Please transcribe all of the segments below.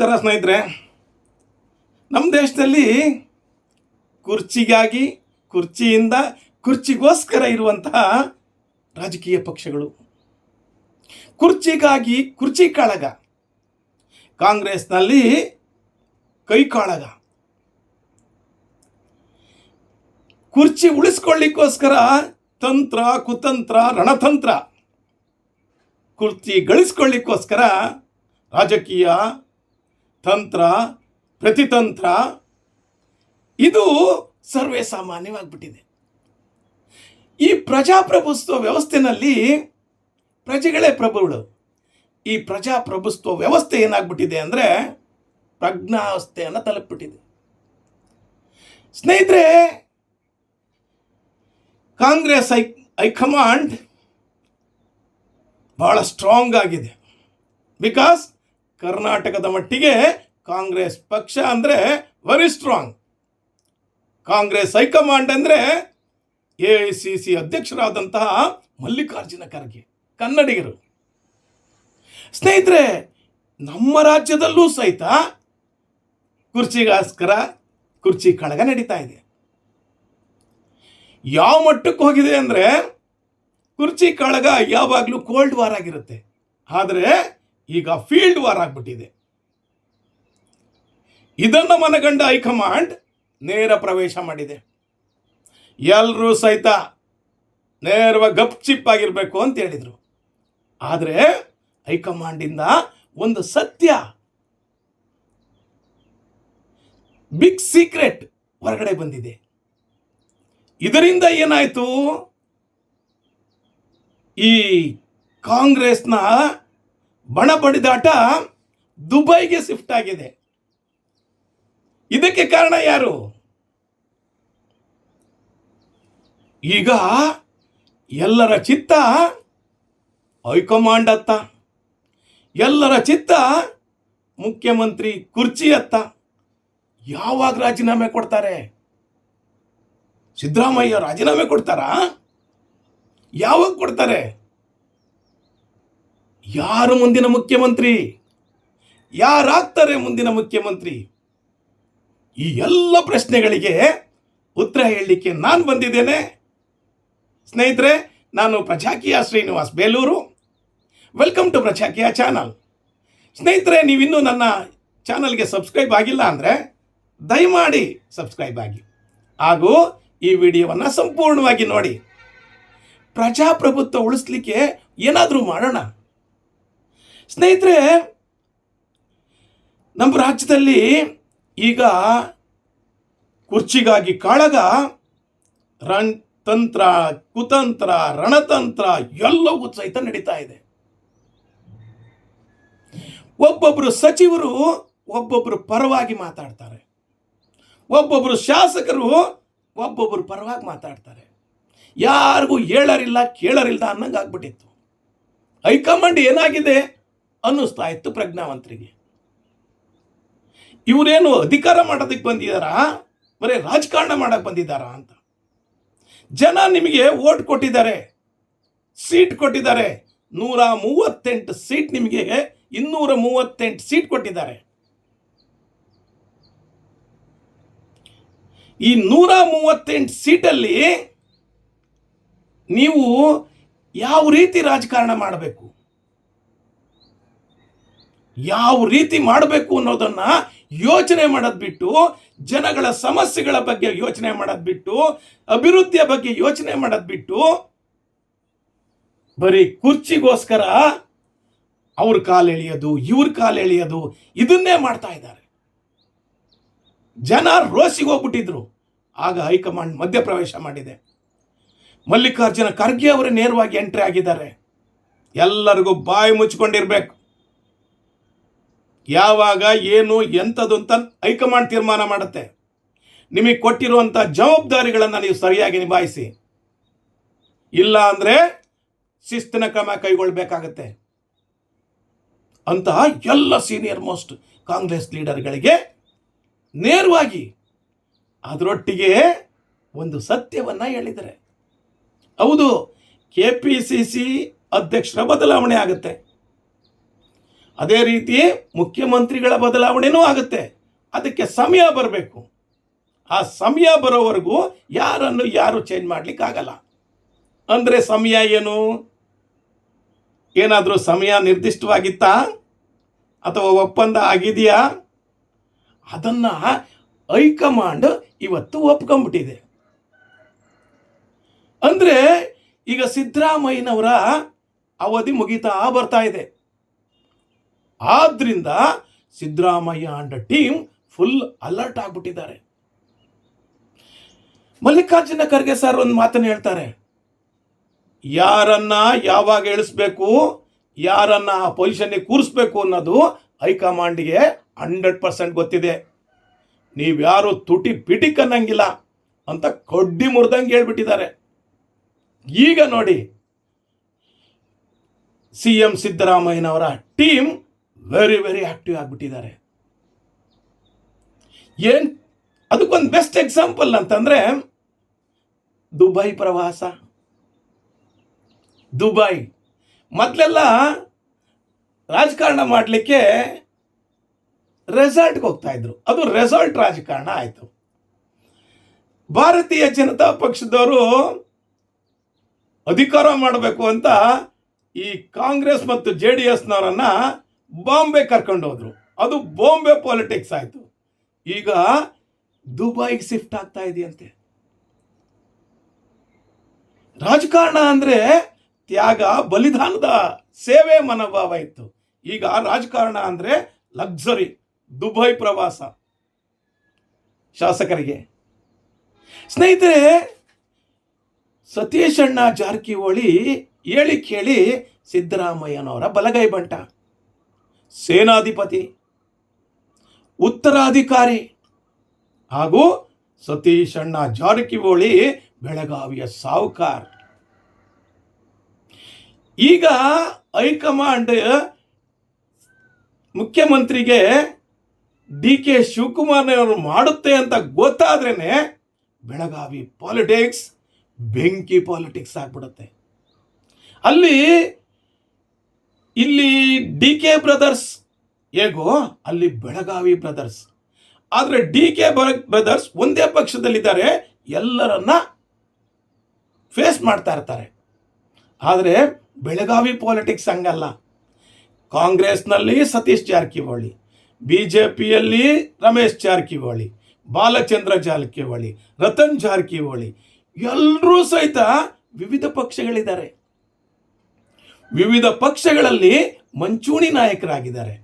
ನಮಸ್ಕಾರ ಸ್ನೇಹಿತರೆ. ನಮ್ಮ ದೇಶದಲ್ಲಿ ಕುರ್ಚಿಗಾಗಿ, ಕುರ್ಚಿಯಿಂದ ಕುರ್ಚಿಗೋಸ್ಕರ ಇರುವಂತಹ ರಾಜಕೀಯ ಪಕ್ಷಗಳು, ಕುರ್ಚಿಗಾಗಿ ಕುರ್ಚಿ ಕಾಳಗ. ಕಾಂಗ್ರೆಸ್ನಲ್ಲಿ ಕೈ ಕಾಳಗ, ಕುರ್ಚಿ ಉಳಿಸ್ಕೊಳ್ಳಿಕ್ಕೋಸ್ಕರ ತಂತ್ರ, ಕುತಂತ್ರ, ರಣತಂತ್ರ. ಕುರ್ಚಿ ಗಳಿಸ್ಕೊಳ್ಳಿಕ್ಕೋಸ್ಕರ ರಾಜಕೀಯ ತಂತ್ರ, ಪ್ರತಿತಂತ್ರ, ಇದು ಸರ್ವೇ ಸಾಮಾನ್ಯವಾಗ್ಬಿಟ್ಟಿದೆ. ಈ ಪ್ರಜಾಪ್ರಭುತ್ವ ವ್ಯವಸ್ಥೆಯಲ್ಲಿ ಪ್ರಜೆಗಳೇ ಪ್ರಭುಗಳು. ಈ ಪ್ರಜಾಪ್ರಭುತ್ವ ವ್ಯವಸ್ಥೆ ಏನಾಗ್ಬಿಟ್ಟಿದೆ ಅಂದರೆ ಪ್ರಜ್ಞಾವಸ್ಥೆಯನ್ನು ತಲುಪಿಬಿಟ್ಟಿದೆ. ಸ್ನೇಹಿತರೆ, ಕಾಂಗ್ರೆಸ್ ಹೈಕಮಾಂಡ್ ಬಹಳ ಸ್ಟ್ರಾಂಗ್ ಆಗಿದೆ. ಬಿಕಾಸ್ ಕರ್ನಾಟಕದ ಮಟ್ಟಿಗೆ ಕಾಂಗ್ರೆಸ್ ಪಕ್ಷ ಅಂದರೆ ವೆರಿ ಸ್ಟ್ರಾಂಗ್. ಕಾಂಗ್ರೆಸ್ ಹೈಕಮಾಂಡ್ ಅಂದರೆ AICC ಅಧ್ಯಕ್ಷರಾದಂತಹ ಮಲ್ಲಿಕಾರ್ಜುನ ಖರ್ಗೆ, ಕನ್ನಡಿಗರು. ಸ್ನೇಹಿತರೆ, ನಮ್ಮ ರಾಜ್ಯದಲ್ಲೂ ಸಹಿತ ಕುರ್ಚಿಗೋಸ್ಕರ ಕುರ್ಚಿ ಕಾಳಗ ನಡೀತಾ ಇದೆ. ಯಾವ ಮಟ್ಟಕ್ಕೆ ಹೋಗಿದೆ ಅಂದರೆ ಕುರ್ಚಿ ಕಾಳಗ ಯಾವಾಗಲೂ ಕೋಲ್ಡ್ ವಾರ್ ಆಗಿರುತ್ತೆ, ಆದರೆ ಈಗ ಫೀಲ್ಡ್ ವಾರ್ ಆಗ್ಬಿಟ್ಟಿದೆ. ಇದನ್ನು ಮನಗಂಡ ಹೈಕಮಾಂಡ್ ನೇರ ಪ್ರವೇಶ ಮಾಡಿದೆ. ಎಲ್ಲರೂ ಸಹಿತ ನೇರವಾಗಿ ಗಪ್ ಚಿಪ್ ಆಗಿರಬೇಕು ಅಂತ ಹೇಳಿದರು. ಆದರೆ ಹೈಕಮಾಂಡಿಂದ ಒಂದು ಸತ್ಯ, ಬಿಗ್ ಸೀಕ್ರೆಟ್ ಹೊರಗಡೆ ಬಂದಿದೆ. ಇದರಿಂದ ಏನಾಯಿತು, ಈ ಕಾಂಗ್ರೆಸ್ನ ಬಣ ಬಡಿದಾಟ ದುಬೈಗೆ ಶಿಫ್ಟ್ ಆಗಿದೆ. ಇದಕ್ಕೆ ಕಾರಣ ಯಾರು? ಈಗ ಎಲ್ಲರ ಚಿತ್ತ ಹೈಕಮಾಂಡ್ ಅತ್ತ, ಎಲ್ಲರ ಚಿತ್ತ ಮುಖ್ಯಮಂತ್ರಿ ಕುರ್ಚಿ ಅತ್ತ. ಯಾವಾಗ ರಾಜೀನಾಮೆ ಕೊಡ್ತಾರೆ? ಸಿದ್ದರಾಮಯ್ಯ ರಾಜೀನಾಮೆ ಕೊಡ್ತಾರಾ? ಯಾವಾಗ ಕೊಡ್ತಾರೆ? ಯಾರು ಮುಂದಿನ ಮುಖ್ಯಮಂತ್ರಿ? ಯಾರಾಗ್ತಾರೆ ಮುಂದಿನ ಮುಖ್ಯಮಂತ್ರಿ? ಈ ಎಲ್ಲ ಪ್ರಶ್ನೆಗಳಿಗೆ ಉತ್ತರ ಹೇಳಲಿಕ್ಕೆ ನಾನು ಬಂದಿದ್ದೇನೆ. ಸ್ನೇಹಿತರೆ, ನಾನು Prajakiya Srinivas Belur. Welcome to Prajakiya channel. ಸ್ನೇಹಿತರೆ, ನೀವಿನ್ನೂ ನನ್ನ ಚಾನಲ್ಗೆ ಸಬ್ಸ್ಕ್ರೈಬ್ ಆಗಿಲ್ಲ ಅಂದರೆ ದಯಮಾಡಿ ಸಬ್ಸ್ಕ್ರೈಬ್ ಆಗಿ, ಹಾಗೂ ಈ ವಿಡಿಯೋವನ್ನು ಸಂಪೂರ್ಣವಾಗಿ ನೋಡಿ. ಪ್ರಜಾಪ್ರಭುತ್ವ ಉಳಿಸ್ಲಿಕ್ಕೆ ಏನಾದರೂ ಮಾಡೋಣ. ಸ್ನೇಹಿತರೆ, ನಮ್ಮ ರಾಜ್ಯದಲ್ಲಿ ಈಗ ಕುರ್ಚಿಗಾಗಿ ಕಾಳಗ, ತಂತ್ರ, ಕುತಂತ್ರ, ರಣತಂತ್ರ ಎಲ್ಲವೂ ಸಹಿತ ನಡೀತಾ ಇದೆ. ಒಬ್ಬೊಬ್ಬರು ಸಚಿವರು ಒಬ್ಬೊಬ್ಬರು ಪರವಾಗಿ ಮಾತಾಡ್ತಾರೆ, ಒಬ್ಬೊಬ್ಬರು ಶಾಸಕರು ಒಬ್ಬೊಬ್ಬರು ಪರವಾಗಿ ಮಾತಾಡ್ತಾರೆ. ಯಾರಿಗೂ ಹೇಳರಿಲ್ಲ ಕೇಳರಿಲ್ಲ ಅನ್ನಂಗೆ ಆಗ್ಬಿಟ್ಟಿತ್ತು. ಹೈಕಮಾಂಡ್ ಏನಾಗಿದೆ ಅನ್ನಿಸ್ತಾ ಇತ್ತು ಪ್ರಜ್ಞಾವಂತರಿಗೆ. ಇವರೇನು ಅಧಿಕಾರ ಮಾಡೋದಕ್ಕೆ ಬಂದಿದ್ದಾರಾ, ಬರೀ ರಾಜಕಾರಣ ಮಾಡಕ್ಕೆ ಬಂದಿದ್ದಾರಾ ಅಂತ. ಜನ ನಿಮಗೆ ವೋಟ್ ಕೊಟ್ಟಿದ್ದಾರೆ, ಸೀಟ್ ಕೊಟ್ಟಿದ್ದಾರೆ. 138 ಸೀಟ್, ನಿಮಗೆ 238 ಸೀಟ್ ಕೊಟ್ಟಿದ್ದಾರೆ. ಈ 138 ಸೀಟಲ್ಲಿ ನೀವು ಯಾವ ರೀತಿ ರಾಜಕಾರಣ ಮಾಡಬೇಕು, ಯಾವ ರೀತಿ ಮಾಡಬೇಕು ಅನ್ನೋದನ್ನ ಯೋಚನೆ ಮಾಡೋದು ಬಿಟ್ಟು, ಜನಗಳ ಸಮಸ್ಯೆಗಳ ಬಗ್ಗೆ ಯೋಚನೆ ಮಾಡೋದು ಬಿಟ್ಟು, ಅಭಿವೃದ್ಧಿಯ ಬಗ್ಗೆ ಯೋಚನೆ ಮಾಡೋದು ಬಿಟ್ಟು, ಬರೀ ಕುರ್ಚಿಗೋಸ್ಕರ ಅವ್ರ ಕಾಲು ಎಳೆಯೋದು, ಇವ್ರ ಕಾಲು ಎಳೆಯೋದು, ಇದನ್ನೇ ಮಾಡ್ತಾ ಇದ್ದಾರೆ. ಜನ ರೋಸಿಗೆ ಹೋಗ್ಬಿಟ್ಟಿದ್ರು. ಆಗ ಹೈಕಮಾಂಡ್ ಮಧ್ಯಪ್ರವೇಶ ಮಾಡಿದೆ. ಮಲ್ಲಿಕಾರ್ಜುನ ಖರ್ಗೆ ಅವರು ನೇರವಾಗಿ ಎಂಟ್ರಿ ಆಗಿದ್ದಾರೆ. ಎಲ್ಲರಿಗೂ ಬಾಯಿ ಮುಚ್ಕೊಂಡಿರ್ಬೇಕು. ಯಾವಾಗ ಏನು ಎಂಥದ್ದು ಅಂತ ಹೈಕಮಾಂಡ್ ತೀರ್ಮಾನ ಮಾಡುತ್ತೆ. ನಿಮಗೆ ಕೊಟ್ಟಿರುವಂಥ ಜವಾಬ್ದಾರಿಗಳನ್ನು ನೀವು ಸರಿಯಾಗಿ ನಿಭಾಯಿಸಿ, ಇಲ್ಲ ಅಂದರೆ ಶಿಸ್ತಿನ ಕ್ರಮ ಕೈಗೊಳ್ಳಬೇಕಾಗತ್ತೆ ಅಂತಹ ಎಲ್ಲ ಸೀನಿಯರ್ ಮೋಸ್ಟ್ ಕಾಂಗ್ರೆಸ್ ಲೀಡರ್ಗಳಿಗೆ ನೇರವಾಗಿ ಅದರೊಟ್ಟಿಗೆ ಒಂದು ಸತ್ಯವನ್ನು ಹೇಳಿದರೆ, ಹೌದು, KPCC ಅಧ್ಯಕ್ಷರ ಬದಲಾವಣೆ ಆಗುತ್ತೆ. ಅದೇ ರೀತಿ ಮುಖ್ಯಮಂತ್ರಿಗಳ ಬದಲಾವಣೆನೂ ಆಗುತ್ತೆ. ಅದಕ್ಕೆ ಸಮಯ ಬರಬೇಕು. ಆ ಸಮಯ ಬರೋವರೆಗೂ ಯಾರನ್ನು ಯಾರು ಚೇಂಜ್ ಮಾಡಲಿಕ್ಕಾಗಲ್ಲ. ಅಂದರೆ ಸಮಯ ಏನು? ಏನಾದರೂ ಸಮಯ ನಿರ್ದಿಷ್ಟವಾಗಿತ್ತಾ ಅಥವಾ ಒಪ್ಪಂದ ಆಗಿದೆಯಾ? ಅದನ್ನು ಹೈಕಮಾಂಡ್ ಇವತ್ತು ಒಪ್ಕೊಂಡ್ಬಿಟ್ಟಿದೆ. ಅಂದರೆ ಈಗ ಸಿದ್ದರಾಮಯ್ಯನವರ ಅವಧಿ ಮುಗಿತಾ ಬರ್ತಾ ಇದೆ. ಆದ್ರಿಂದ Siddaramaiah and team full alert ಆಗ್ಬಿಟ್ಟಿದ್ದಾರೆ. ಮಲ್ಲಿಕಾರ್ಜುನ ಖರ್ಗೆ ಸರ್ ಒಂದು ಮಾತನ್ನು ಹೇಳ್ತಾರೆ, ಯಾರನ್ನ ಯಾವಾಗ ಇಳಿಸ್ಬೇಕು, ಯಾರನ್ನ ಆ ಪೊಸಿಷನ್ಗೆ ಕೂರಿಸ್ಬೇಕು ಅನ್ನೋದು ಹೈಕಮಾಂಡ್ಗೆ 100% ಗೊತ್ತಿದೆ. ನೀವ್ಯಾರು ತುಟಿ ಪಿಟಿಕ್ ಅನ್ನಂಗಿಲ್ಲ ಅಂತ ಕಡ್ಡಿ ಮುರಿದಂಗೆ ಹೇಳ್ಬಿಟ್ಟಿದ್ದಾರೆ. ಈಗ ನೋಡಿ, CM ಸಿದ್ದರಾಮಯ್ಯನವರ ಟೀಮ್ ವೆರಿ ವೆರಿ ಆಕ್ಟಿವ್ ಆಗಿಬಿಟ್ಟಿದ್ದಾರೆ. ಅದಕ್ಕೊಂದು ಬೆಸ್ಟ್ ಎಕ್ಸಾಂಪಲ್ ಅಂತಂದ್ರೆ ದುಬೈ ಪ್ರವಾಸ. ದುಬೈ ಮೊದಲೆಲ್ಲ ರಾಜಕಾರಣ ಮಾಡಲಿಕ್ಕೆ ರೆಸಾರ್ಟ್ಗೆ ಹೋಗ್ತಾ ಇದ್ರು. ಅದು ರೆಸಾರ್ಟ್ ರಾಜಕಾರಣ ಆಯಿತು. ಭಾರತೀಯ ಜನತಾ ಪಕ್ಷದವರು ಅಧಿಕಾರ ಮಾಡಬೇಕು ಅಂತ ಈ ಕಾಂಗ್ರೆಸ್ ಮತ್ತು JDSನವರನ್ನ ಬಾಂಬೆ ಕರ್ಕೊಂಡು ಹೋದ್ರು. ಅದು ಬಾಂಬೆ ಪಾಲಿಟಿಕ್ಸ್ ಆಯಿತು. ಈಗ ದುಬೈಗೆ ಶಿಫ್ಟ್ ಆಗ್ತಾ ಇದೆಯಂತೆ. ರಾಜಕಾರಣ ಅಂದರೆ ತ್ಯಾಗ, ಬಲಿದಾನದ ಸೇವೆ ಮನೋಭಾವ ಇತ್ತು. ಈಗ ರಾಜಕಾರಣ ಅಂದರೆ ಲಕ್ಸರಿ. ದುಬೈ ಪ್ರವಾಸ ಶಾಸಕರಿಗೆ. ಸ್ನೇಹಿತರೆ, ಸತೀಶ್ ಅಣ್ಣ ಜಾರಕಿಹೊಳಿ ಹೇಳಿ ಕೇಳಿ ಸಿದ್ದರಾಮಯ್ಯನವರ ಬಲಗೈ ಬಂಟ, ಸೇನಾಧಿಪತಿ, ಉತ್ತರಾಧಿಕಾರಿ ಹಾಗೂ ಸತೀಶ್ ಅಣ್ಣ ಜಾರಕಿಹೊಳಿ ಬೆಳಗಾವಿಯ ಸಾಹುಕಾರ್. ಈಗ ಹೈಕಮಾಂಡ್ ಮುಖ್ಯಮಂತ್ರಿಗೆ DK ಶಿವಕುಮಾರ್ನವರು ಮಾಡುತ್ತೆ ಅಂತ ಗೊತ್ತಾದ್ರೇನೆ ಬೆಳಗಾವಿ ಪಾಲಿಟಿಕ್ಸ್ ಬೆಂಕಿ ಪಾಲಿಟಿಕ್ಸ್ ಆಗ್ಬಿಡುತ್ತೆ. ಇಲ್ಲಿ DK ಬ್ರದರ್ಸ್ ಹೇಗೋ ಅಲ್ಲಿ ಬೆಳಗಾವಿ ಬ್ರದರ್ಸ್. ಆದರೆ DK ಬ್ರದರ್ಸ್ ಒಂದೇ ಪಕ್ಷದಲ್ಲಿದ್ದಾರೆ, ಎಲ್ಲರನ್ನ ಫೇಸ್ ಮಾಡ್ತಾ ಇರ್ತಾರೆ. ಆದರೆ ಬೆಳಗಾವಿ ಪಾಲಿಟಿಕ್ಸ್ ಹಂಗಲ್ಲ. ಕಾಂಗ್ರೆಸ್ನಲ್ಲಿ ಸತೀಶ್ ಜಾರಕಿಹೊಳಿ, BJPಯಲ್ಲಿ ರಮೇಶ್ ಜಾರಕಿಹೊಳಿ, ಬಾಲಚಂದ್ರ ಜಾರಕಿಹೊಳಿ, ರತನ್ ಜಾರಕಿಹೊಳಿ ಎಲ್ಲರೂ ಸಹಿತ ವಿವಿಧ ಪಕ್ಷಗಳಿದ್ದಾರೆ. ವಿವಿಧ ಪಕ್ಷಗಳಲ್ಲಿ ಮಂಚೂಣಿ ನಾಯಕರಾಗಿದ್ದಾರೆ.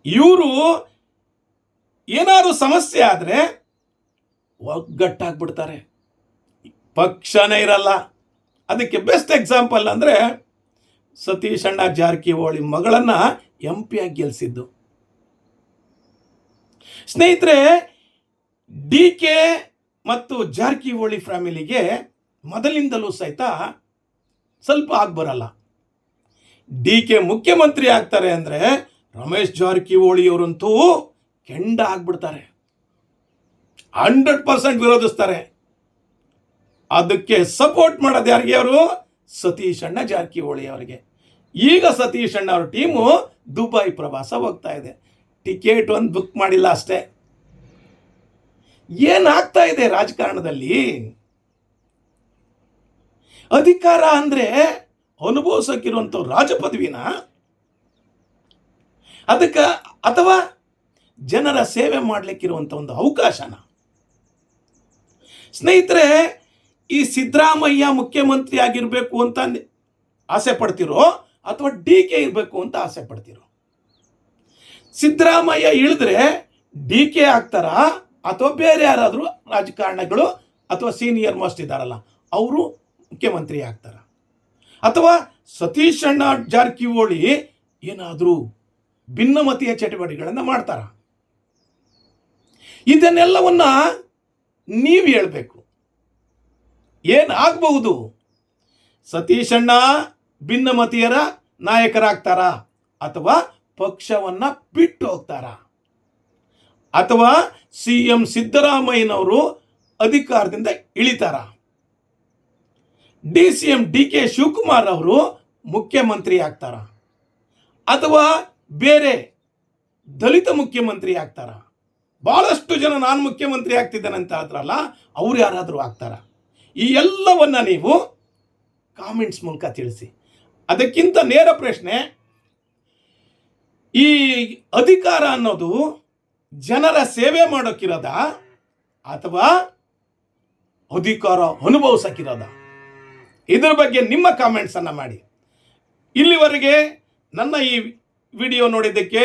ಇವರು ಏನಾದರೂ ಸಮಸ್ಯೆ ಆದರೆ ಒಗ್ಗಟ್ಟಾಗ್ಬಿಡ್ತಾರೆ, ಪಕ್ಷನೇ ಇರಲ್ಲ. ಅದಕ್ಕೆ ಬೆಸ್ಟ್ ಎಕ್ಸಾಂಪಲ್ ಅಂದರೆ ಸತೀಶ್ ಅಣ್ಣ ಜಾರಕಿಹೊಳಿ ಮಗಳನ್ನು MP ಆಗಿ ಗೆಲ್ಲಿಸಿದ್ದು. ಸ್ನೇಹಿತರೆ, DK ಮತ್ತು ಜಾರಕಿಹೊಳಿ ಫ್ಯಾಮಿಲಿಗೆ ಮೊದಲಿಂದಲೂ ಸಹಿತ ಸ್ವಲ್ಪ ಆಗ್ಬರಲ್ಲ. DK ಮುಖ್ಯಮಂತ್ರಿ ಆಗ್ತಾರೆ ಅಂದರೆ ರಮೇಶ್ ಜಾರಕಿಹೊಳಿ ಅವರಂತೂ ಕೆಂಡ ಆಗ್ಬಿಡ್ತಾರೆ, 100% ವಿರೋಧಿಸ್ತಾರೆ. ಅದಕ್ಕೆ ಸಪೋರ್ಟ್ ಮಾಡೋದು ಯಾರಿಗೆ? ಅವರು ಸತೀಶ್ ಅಣ್ಣ ಜಾರಕಿಹೊಳಿ ಅವರಿಗೆ. ಈಗ ಸತೀಶ್ ಅಣ್ಣ ಅವ್ರ ಟೀಮು ದುಬೈ ಪ್ರವಾಸ ಹೋಗ್ತಾ ಇದೆ. ಟಿಕೆಟ್ ಒಂದು ಬುಕ್ ಮಾಡಿಲ್ಲ ಅಷ್ಟೇ. ಏನಾಗ್ತಾ ಇದೆ ರಾಜಕಾರಣದಲ್ಲಿ? ಅಧಿಕಾರ ಅಂದರೆ ಅನುಭವಿಸೋಕ್ಕಿರುವಂಥ ರಾಜಪದವಿನ, ಅದಕ್ಕೆ ಅಥವಾ ಜನರ ಸೇವೆ ಮಾಡಲಿಕ್ಕಿರುವಂಥ ಒಂದು ಅವಕಾಶನ? ಸ್ನೇಹಿತರೆ, ಈ ಸಿದ್ದರಾಮಯ್ಯ ಮುಖ್ಯಮಂತ್ರಿ ಆಗಿರಬೇಕು ಅಂತ ಆಸೆ ಪಡ್ತಿರೋ ಅಥವಾ DK ಇರಬೇಕು ಅಂತ ಆಸೆ ಪಡ್ತಿರೋ? ಸಿದ್ದರಾಮಯ್ಯ ಇಳಿದ್ರೆ DK ಆಗ್ತಾರಾ ಅಥವಾ ಬೇರೆ ಯಾರಾದರೂ ರಾಜಕಾರಣಿಗಳು ಅಥವಾ ಸೀನಿಯರ್ ಮೋಸ್ಟ್ ಇದ್ದಾರಲ್ಲ ಅವರು ಮುಖ್ಯಮಂತ್ರಿ ಆಗ್ತಾರ? ಅಥವಾ ಸತೀಶ್ ಅಣ್ಣ ಜಾರಕಿಹೊಳಿ ಏನಾದರೂ ಭಿನ್ನಮತೀಯ ಚಟುವಟಿಕೆಗಳನ್ನು ಮಾಡ್ತಾರ? ಇದನ್ನೆಲ್ಲವನ್ನ ನೀವು ಹೇಳಬೇಕು. ಏನಾಗಬಹುದು? ಸತೀಶ್ ಅಣ್ಣ ಭಿನ್ನಮತೀಯರ ನಾಯಕರಾಗ್ತಾರಾ ಅಥವಾ ಪಕ್ಷವನ್ನ ಬಿಟ್ಟು ಹೋಗ್ತಾರ? ಅಥವಾ CM ಸಿದ್ದರಾಮಯ್ಯನವರು ಅಧಿಕಾರದಿಂದ ಇಳಿತಾರ? DCM DK ಶಿವಕುಮಾರ್ ಅವರು ಮುಖ್ಯಮಂತ್ರಿ ಆಗ್ತಾರ? ಅಥವಾ ಬೇರೆ ದಲಿತ ಮುಖ್ಯಮಂತ್ರಿ ಆಗ್ತಾರ? ಭಾಳಷ್ಟು ಜನ ನಾನು ಮುಖ್ಯಮಂತ್ರಿ ಆಗ್ತಿದ್ದೇನೆ ಅಂತ ಹೇಳ್ತಾರಲ್ಲ, ಅವ್ರು ಯಾರಾದರೂ ಆಗ್ತಾರ? ಈ ಎಲ್ಲವನ್ನ ನೀವು ಕಾಮೆಂಟ್ಸ್ ಮೂಲಕ ತಿಳಿಸಿ. ಅದಕ್ಕಿಂತ ನೇರ ಪ್ರಶ್ನೆ, ಈ ಅಧಿಕಾರ ಅನ್ನೋದು ಜನರ ಸೇವೆ ಮಾಡೋಕ್ಕಿರೋದ ಅಥವಾ ಅಧಿಕಾರ ಅನುಭವಿಸಕ್ಕಿರೋದ? ಇದ್ರ ಬಗ್ಗೆ ನಿಮ್ಮ ಕಾಮೆಂಟ್ಸನ್ನು ಮಾಡಿ. ಇಲ್ಲಿವರೆಗೆ ನನ್ನ ಈ ವಿಡಿಯೋ ನೋಡಿದ್ದಕ್ಕೆ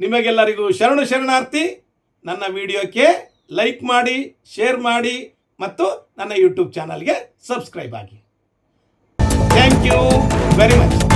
ನಿಮಗೆಲ್ಲರಿಗೂ ಶರಣಾರ್ಥಿ. ನನ್ನ ವಿಡಿಯೋಕ್ಕೆ ಲೈಕ್ ಮಾಡಿ, ಶೇರ್ ಮಾಡಿ ಮತ್ತು ನನ್ನ ಯೂಟ್ಯೂಬ್ ಚಾನಲ್ಗೆ ಸಬ್ಸ್ಕ್ರೈಬ್ ಆಗಿ. Thank you very much.